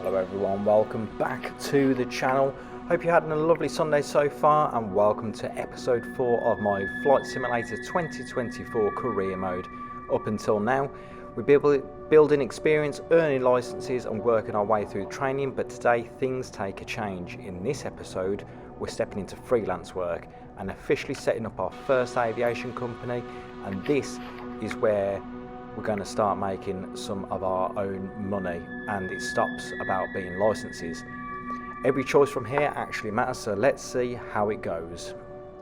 Hello everyone, welcome back to the channel. Hope you're having a lovely Sunday so far, and welcome to episode 4 of my Flight Simulator 2024 career mode. Up until now, we've been building experience, earning licenses and working our way through training, but today things take a change. In this episode, we're stepping into freelance work and officially setting up our first aviation company, and this is where we're going to start making some of our own money, and it stops about being licenses. Every choice from here actually matters, so let's see how it goes.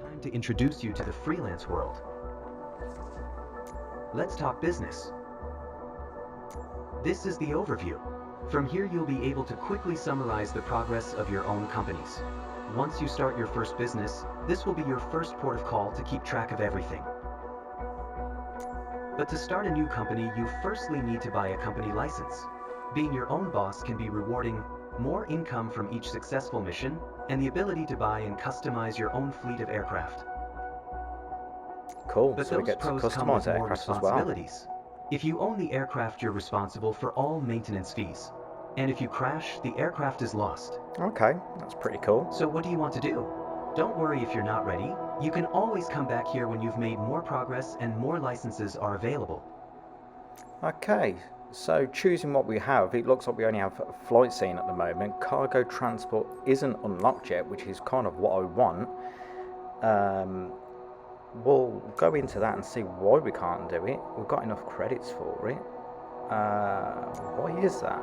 Time to introduce you to the freelance world. Let's talk business. This is the overview. From here you'll be able to quickly summarize the progress of your own companies. Once you start your first business, this will be your first port of call to keep track of everything. But to start a new company, you firstly need to buy a company license. Being your own boss can be rewarding, more income from each successful mission, and the ability to buy and customize your own fleet of aircraft. Cool, But so we those get to pros come with customize more aircraft as well. responsibilities. If you own the aircraft, you're responsible for all maintenance fees. And if you crash, the aircraft is lost. Okay, that's pretty cool. So what do you want to do? Don't worry if you're not ready. You can always come back here when you've made more progress and more licenses are available. Okay, so choosing what we have, it looks like we only have flight seeing at the moment. Cargo transport isn't unlocked yet, which is kind of what I want. We'll go into that and see why we can't do it. We've got enough credits for it. Why is that?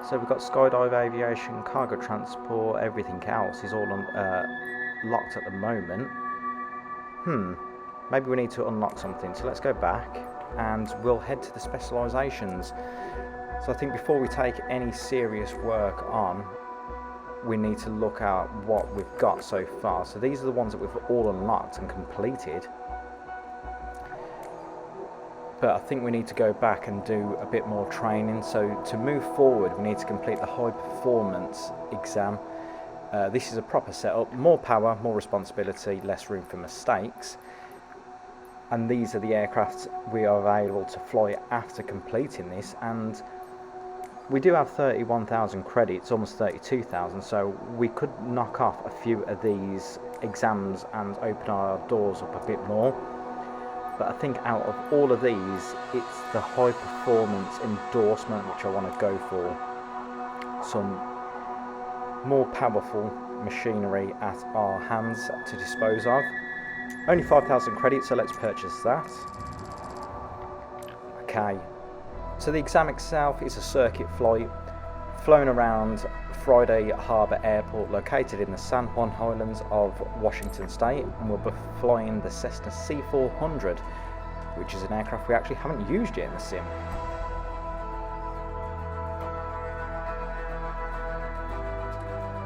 So we've got skydive, aviation, cargo transport, everything else is all locked at the moment. Maybe we need to unlock something. So let's go back and we'll head to the specializations. So I think before we take any serious work on, we need to look at what we've got so far. So these are the ones that we've all unlocked and completed. But I think we need to go back and do a bit more training. So to move forward, we need to complete the High Performance exam. This is a proper setup, more power, more responsibility, less room for mistakes. And these are the aircraft we are available to fly after completing this. And we do have 31,000 credits, almost 32,000. So we could knock off a few of these exams and open our doors up a bit more. But I think out of all of these, it's the High Performance Endorsement which I want to go for. Some more powerful machinery at our hands to dispose of. Only 5,000 credits, so let's purchase that. Okay, so the exam itself is a circuit flight flown around Friday Harbour Airport, located in the San Juan Highlands of Washington State, and we'll be flying the Cessna C400, which is an aircraft we actually haven't used yet in the sim.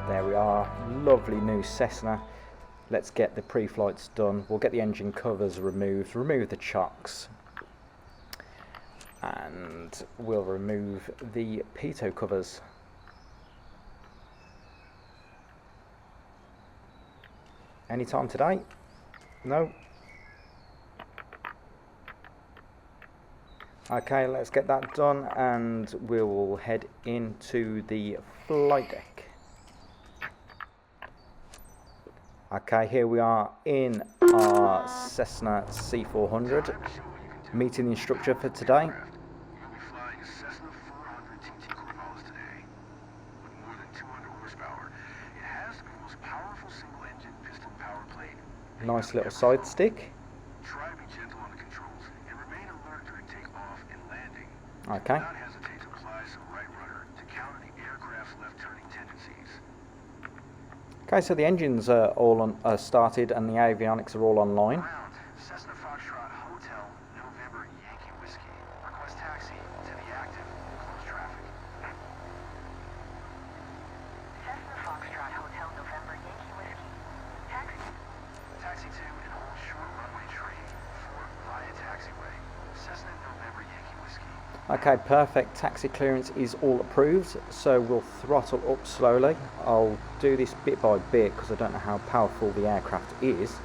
There we are, lovely new Cessna. Let's get the pre-flights done. We'll get the engine covers removed, remove the chocks, and we'll remove the pitot covers. Anytime today? No. Okay, let's get that done and we will head into the flight deck. Okay, here we are in our Cessna C400, meeting the instructor for today. You'll be flying a Cessna 400 TT Corvallis today, with more than 200 horsepower. It has the most powerful single-engine piston power plate. Nice little side stick. Try to be gentle on the controls and remain alert during takeoff and landing. Okay. Do not hesitate to apply some right rudder to counter the aircraft's left-turning tendencies. Okay, so the engines are all started and the avionics are all online. Ground, Cessna Foxtrot Hotel, November Yankee Whiskey. Request taxi to the active, close traffic. Cessna Foxtrot Hotel, November Yankee Whiskey. Taxi. Taxi to and hold short runway tree for via taxiway. Cessna November Yankee Whiskey. Okay, perfect. Taxi clearance is all approved, so we'll throttle up slowly. I'll do this bit by bit because I don't know how powerful the aircraft is.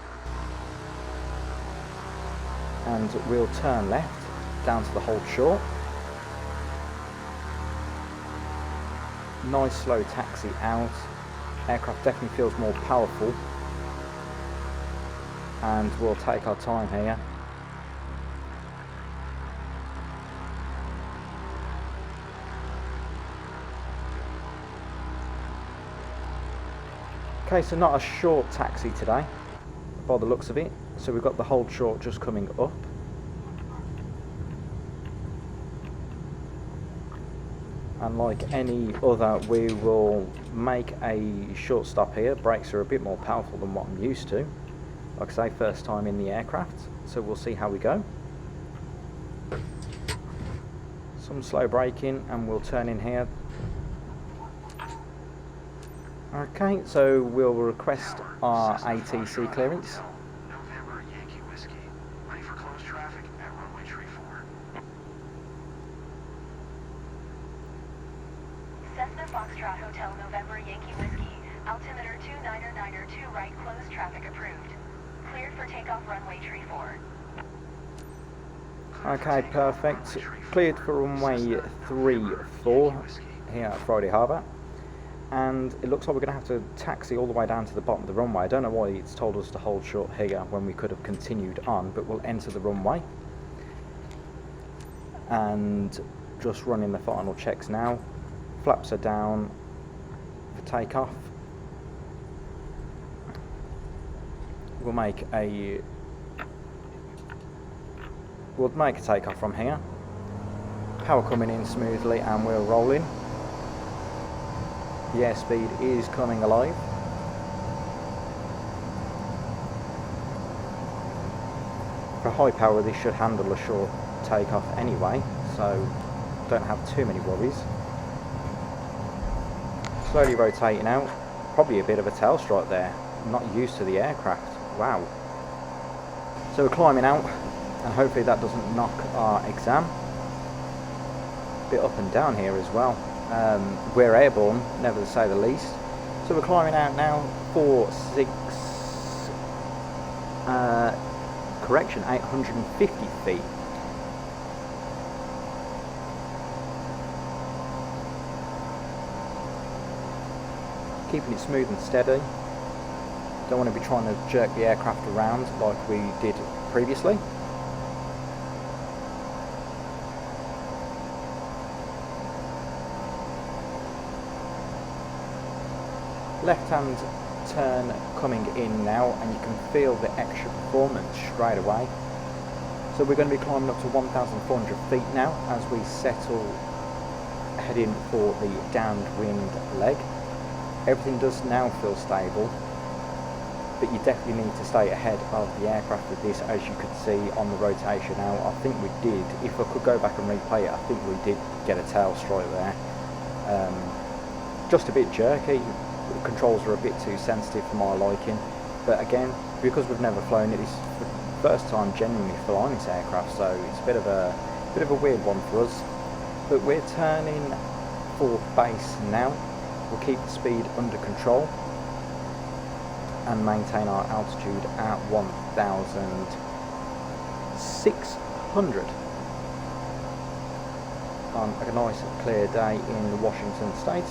and we'll turn left down to the hold short. Nice slow taxi out. Aircraft definitely feels more powerful, and we'll take our time here. Okay, so not a short taxi today by the looks of it. So we've got the hold short just coming up. And like any other, we will make a short stop here. Brakes are a bit more powerful than what I'm used to. Like I say, first time in the aircraft, so we'll see how we go. Some slow braking and we'll turn in here. Okay, so we'll request our ATC clearance. November Yankee Whiskey. Ready for closed traffic at runway 34. Cessna Foxtrot Hotel November Yankee Whiskey. Altimeter 299er 2 right, closed traffic approved. Cleared for takeoff runway 34. Okay, perfect. Cleared for runway 34 here at Friday Harbour. And it looks like we're going to have to taxi all the way down to the bottom of the runway. I don't know why it's told us to hold short here when we could have continued on, but we'll enter the runway. And just running the final checks now. Flaps are down for takeoff. We'll make a takeoff from here. Power coming in smoothly and we're rolling. The airspeed is coming alive. For high power this should handle a short takeoff anyway, so don't have too many worries. Slowly rotating out. Probably a bit of a tail strike there. I'm not used to the aircraft. Wow. So we're climbing out and hopefully that doesn't knock our exam. Bit up and down here as well. We're airborne, never to say the least. So we're climbing out now for 850 feet. Keeping it smooth and steady. Don't want to be trying to jerk the aircraft around like we did previously. Left hand turn coming in now, and you can feel the extra performance straight away. So we're going to be climbing up to 1,400 feet now as we settle heading for the downwind leg. Everything does now feel stable, but you definitely need to stay ahead of the aircraft with this, as you could see on the rotation now. I think we did, if I could go back and replay it, I think we did get a tail strike there. Just a bit jerky. The controls are a bit too sensitive for my liking, but again, because we've never flown it, it's the first time genuinely flying this aircraft, so it's a bit of a weird one for us. But we're turning for base now. We'll keep the speed under control and maintain our altitude at 1,600 on a nice clear day in Washington State.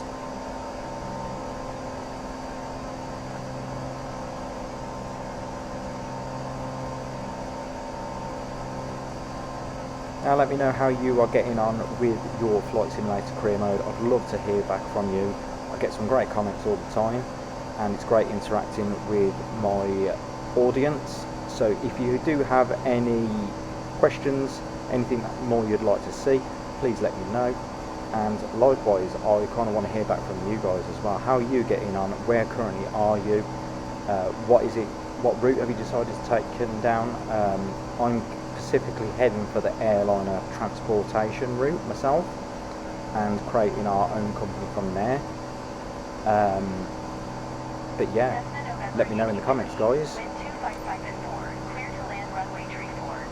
Now let me know how you are getting on with your Flight Simulator career mode. I'd love to hear back from you. I get some great comments all the time, and it's great interacting with my audience. So if you do have any questions, anything more you'd like to see, please let me know. And likewise, I kind of want to hear back from you guys as well. How are you getting on? Where currently are you? What route have you decided to take down? I'm specifically heading for the airliner transportation route myself, and creating our own company from there. But yeah, let me know in the comments, guys. Wind 255 and 4. Clear to land runway 34.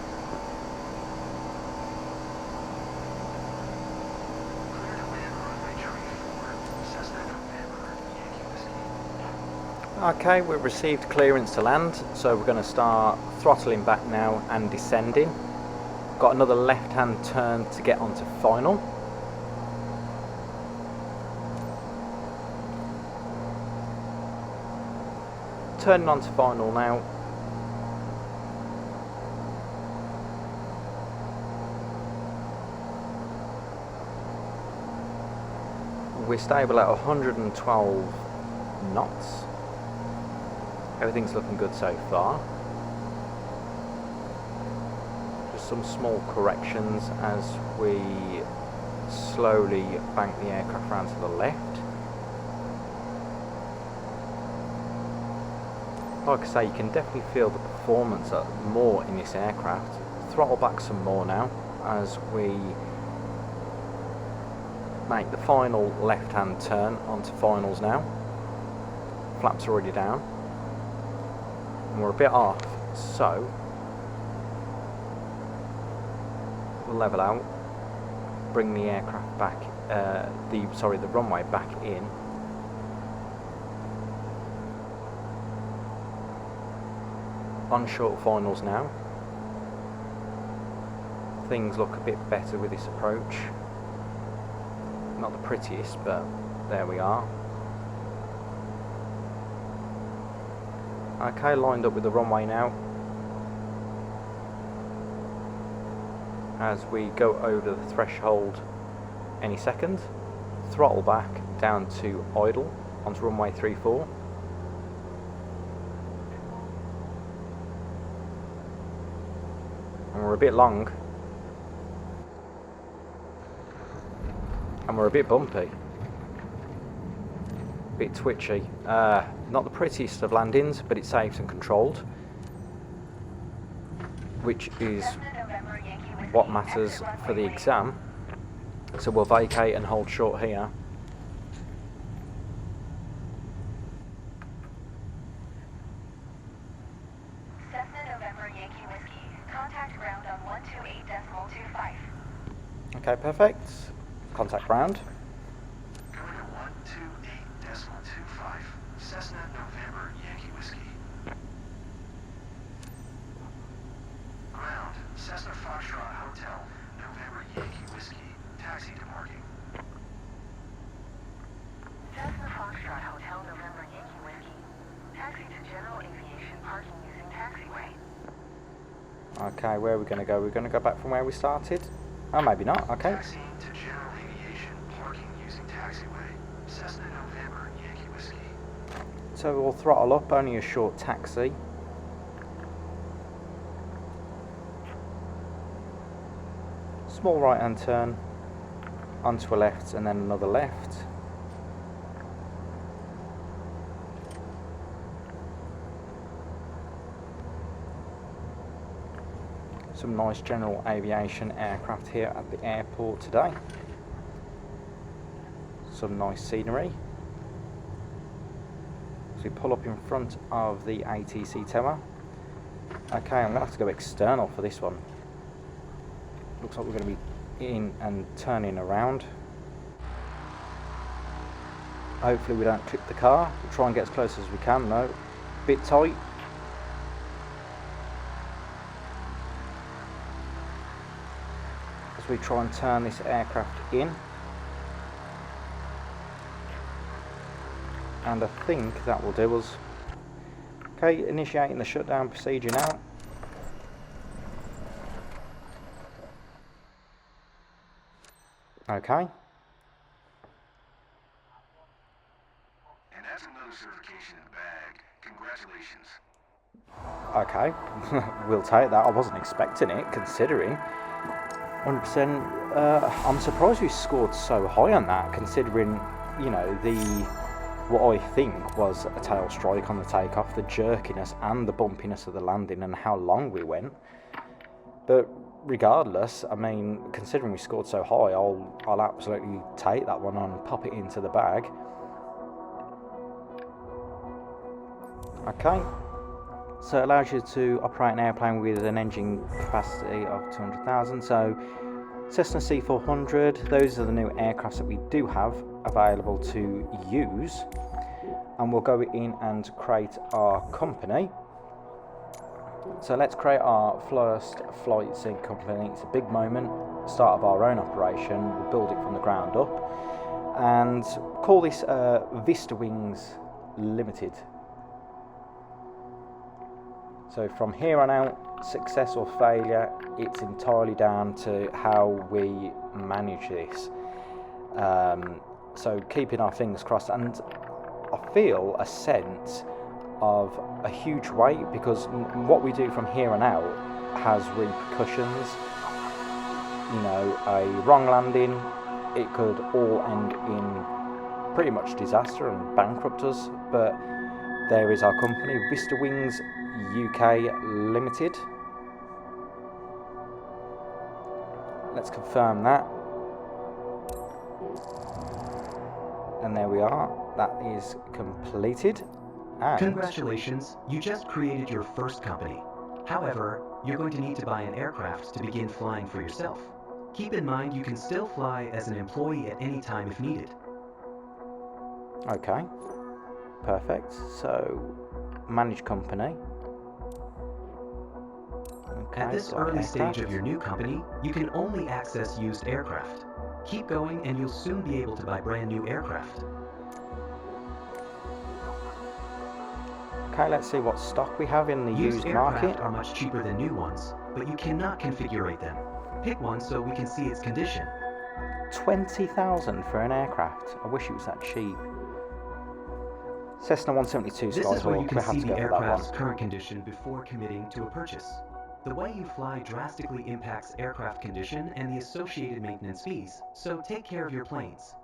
Clear to land runway 34. Cessna November Yankee Whiskey. Okay, we've received clearance to land, so we're going to start throttling back now and descending. Got another left-hand turn to get onto final. Turning onto final now. We're stable at 112 knots. Everything's looking good so far. Just some small corrections as we slowly bank the aircraft round to the left. Like I say, you can definitely feel the performance more in this aircraft. Throttle back some more now as we make the final left-hand turn onto finals now. Flaps already down. And we're a bit off, so we'll level out, bring the aircraft back, the runway back in. On short finals now. Things look a bit better with this approach. Not the prettiest, but there we are. Okay, lined up with the runway now. As we go over the threshold any second, throttle back down to idle onto runway 34. And we're a bit long. And we're a bit bumpy. A bit twitchy. Not the prettiest of landings, but it's safe and controlled, which is what matters for the exam. So we'll vacate and hold short here. Cessna November Yankee Whiskey. Contact ground on 128.25. Okay, perfect. Contact ground. Going to 128.25. Cessna November Yankee Whiskey. Ground, Cessna Foxtrot Hotel, November Yankee Whiskey. Taxi to parking. Cessna Foxtrot Hotel November Yankee Whiskey. Taxi to General Aviation parking using taxiway. Okay, where are we going to go? We're going to go back from where we started? Oh, maybe not. Okay. Taxiing to General Aviation parking using taxiway. Cessna November Yankee Whiskey. So we'll throttle up, only a short taxi. Small right hand turn onto a left and then another left. Some nice general aviation aircraft here at the airport today. Some nice scenery. So we pull up in front of the ATC tower. Okay, I'm going to have to go external for this one. Looks like we're going to be in and turning around. Hopefully we don't clip the car. We'll try and get as close as we can though. Bit tight. As we try and turn this aircraft in. And I think that will do us. Okay, initiating the shutdown procedure now. Okay. And that's another certification in the bag. Congratulations. Okay, we'll take that. I wasn't expecting it, considering 100%. I'm surprised we scored so high on that, considering, you know, what I think was a tail strike on the takeoff, the jerkiness and the bumpiness of the landing and how long we went. But regardless, I mean, considering we scored so high, I'll absolutely take that one and pop it into the bag. Okay, so it allows you to operate an airplane with an engine capacity of 200,000. So Cessna C400, those are the new aircrafts that we do have available to use. and we'll go in and create our company. So let's create our first flight seeing company. It's a big moment, start of our own operation. We'll build it from the ground up and call this Vista Wings Limited. So from here on out, success or failure, it's entirely down to how we manage this. So keeping our fingers crossed, and I feel a sense of a huge weight because what we do from here on out has repercussions. You know, a wrong landing, it could all end in pretty much disaster and bankrupt us, but there is our company, Vista Wings UK Limited. Let's confirm that. And there we are, that is completed. And congratulations, you just created your first company. However, you're going to need to buy an aircraft to begin flying for yourself. Keep in mind you can still fly as an employee at any time if needed. Okay, perfect. So, manage company. Okay, at this so early aircraft. stage of your new company, you can only access used aircraft. Keep going and you'll soon be able to buy brand new aircraft. Okay, let's see what stock we have in the used aircraft market. are much cheaper than new ones, but you cannot configure them. Pick one so we can see its condition. 20,000 for an aircraft. I wish it was that cheap. Cessna 172 This is where you Skyhawk. can We have see to the go for that aircraft's one. current condition before committing to a purchase. The way you fly drastically impacts aircraft condition and the associated maintenance fees, so take care of your planes.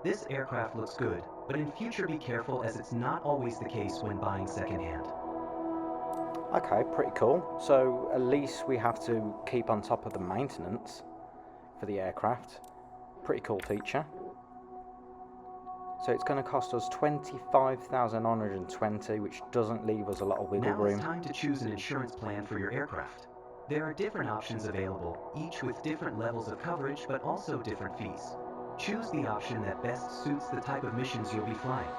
This aircraft looks good, but in future be careful as it's not always the case when buying secondhand. Okay, pretty cool. So at least we have to keep on top of the maintenance for the aircraft. Pretty cool feature. So it's going to cost us 25,920, which doesn't leave us a lot of wiggle Now room. it's time to choose an insurance plan for your aircraft. There are different options available, each with different levels of coverage but also different fees. Choose the option that best suits the type of missions you'll be flying.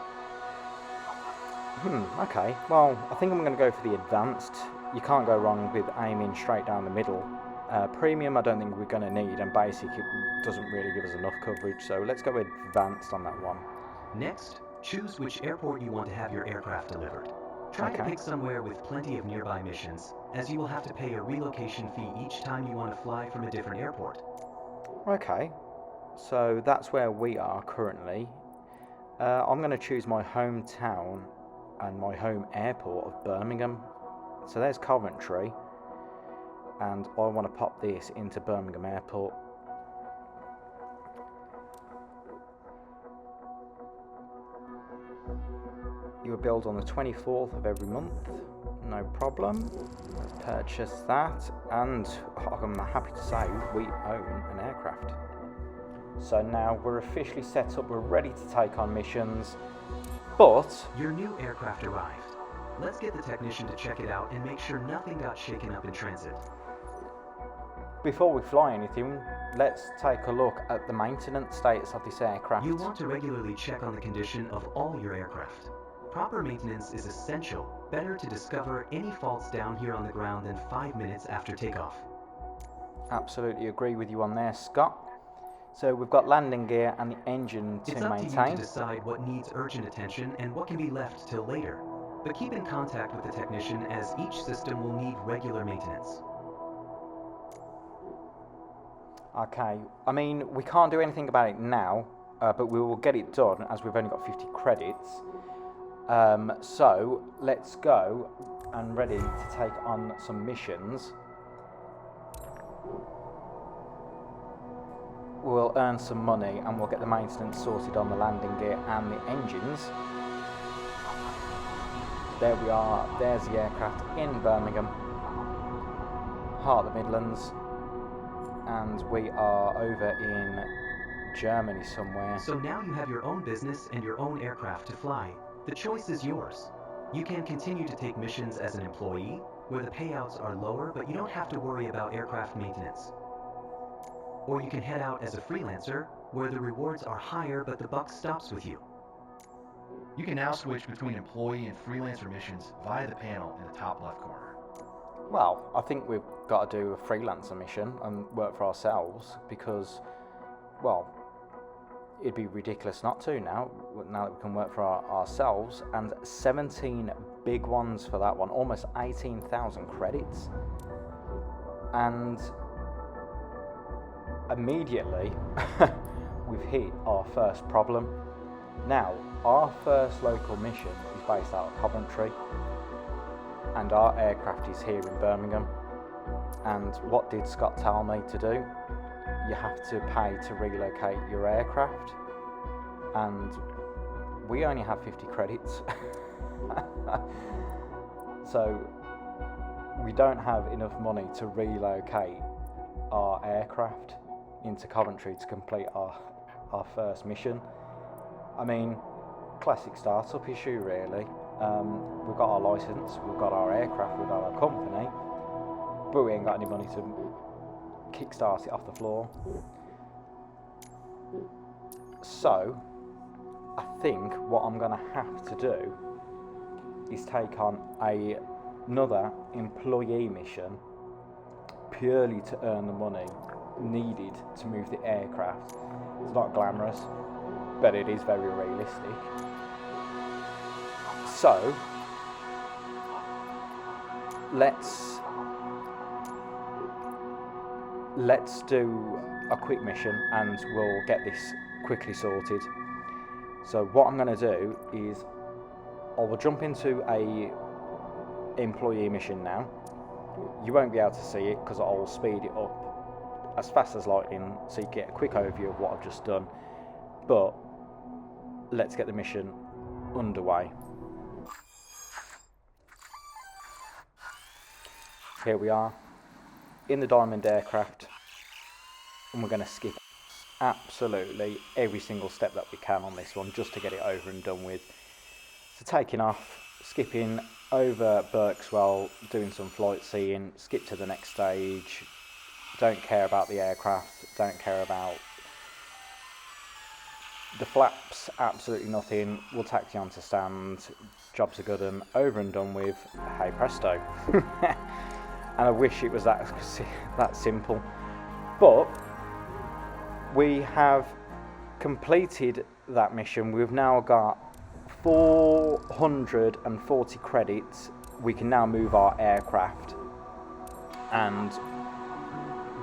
Okay. Well, I think I'm going to go for the advanced. You can't go wrong with aiming straight down the middle. Premium I don't think we're going to need, and basic it doesn't really give us enough coverage, so let's go with advanced on that one. Next, choose which airport you want to have your aircraft delivered. Try to pick somewhere with plenty of nearby missions, as you will have to pay a relocation fee each time you want to fly from a different airport. Okay, so that's where we are currently. I'm going to choose my hometown and my home airport of Birmingham. So there's Coventry, and I want to pop this into Birmingham Airport. You will build on the 24th of every month, no problem. Purchase that, and I'm happy to say we own an aircraft. So now we're officially set up, we're ready to take on missions, but your new aircraft arrived. Let's get the technician to check it out and make sure nothing got shaken up in transit. before we fly anything, let's take a look at the maintenance status of this aircraft. You want to regularly check on the condition of all your aircraft. Proper maintenance is essential. Better to discover any faults down here on the ground than 5 minutes after takeoff. Absolutely agree with you on there, Scott. So we've got landing gear and the engine to It's up maintain. to you to decide what needs urgent attention and what can be left till later. But keep in contact with the technician as each system will need regular maintenance. Okay, I mean, we can't do anything about it now, but we will get it done as we've only got 50 credits. So let's go and ready to take on some missions. We'll earn some money and we'll get the maintenance sorted on the landing gear and the engines. There we are, there's the aircraft in Birmingham, heart of the Midlands, and we are over in Germany somewhere. So now you have your own business and your own aircraft to fly. The choice is yours. You can continue to take missions as an employee, where the payouts are lower but you don't have to worry about aircraft maintenance. Or you can head out as a freelancer, where the rewards are higher but the buck stops with you. You can now switch between employee and freelancer missions via the panel in the top left corner. Well, I think we've got to do a freelancer mission and work for ourselves because, well, it'd be ridiculous not to now that we can work for ourselves. And 17 big ones for that one, almost 18,000 credits. And immediately we've hit our first problem. Now, our first local mission is based out of Coventry, and our aircraft is here in Birmingham. And what did Scott tell me to do? You have to pay to relocate your aircraft, and we only have 50 credits. So we don't have enough money to relocate our aircraft into Coventry to complete our first mission. I mean, classic startup issue really. We've got our license, we've got our aircraft, we've got our company, but we ain't got any money to kickstart it off the floor. So I think what I'm going to have to do is take on another employee mission purely to earn the money needed to move the aircraft. It's not glamorous, but it is very realistic. So let's do a quick mission and we'll get this quickly sorted. So what I'm going to do is I will jump into a employee mission now. You won't be able to see it because I'll speed it up as fast as lightning so you get a quick overview of what I've just done. But let's get the mission underway. Here we are in the Diamond aircraft, and we're going to skip absolutely every single step that we can on this one just to get it over and done with. So taking off, skipping over Berkswell, doing some flight seeing, skip to the next stage, don't care about the aircraft, don't care about the flaps, absolutely nothing. We'll taxi on to stand, jobs are good and over and done with, hey presto. And I wish it was that simple. But we have completed that mission. We've now got 440 credits. We can now move our aircraft. And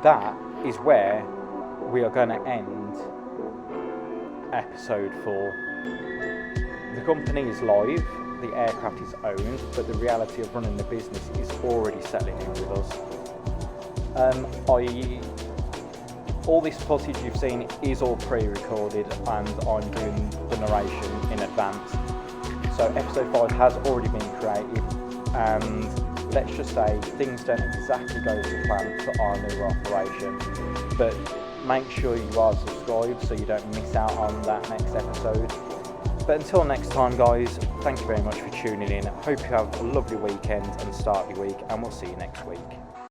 that is where we are going to end episode 4. The company is live, the aircraft is owned, but the reality of running the business is already settling in with us. All this footage you've seen is all pre-recorded and I'm doing the narration in advance. So episode 5 has already been created, and let's just say things don't exactly go to plan for our new operation, but make sure you are subscribed so you don't miss out on that next episode. But until next time guys, thank you very much for tuning in. Hope you have a lovely weekend and start your week, and we'll see you next week.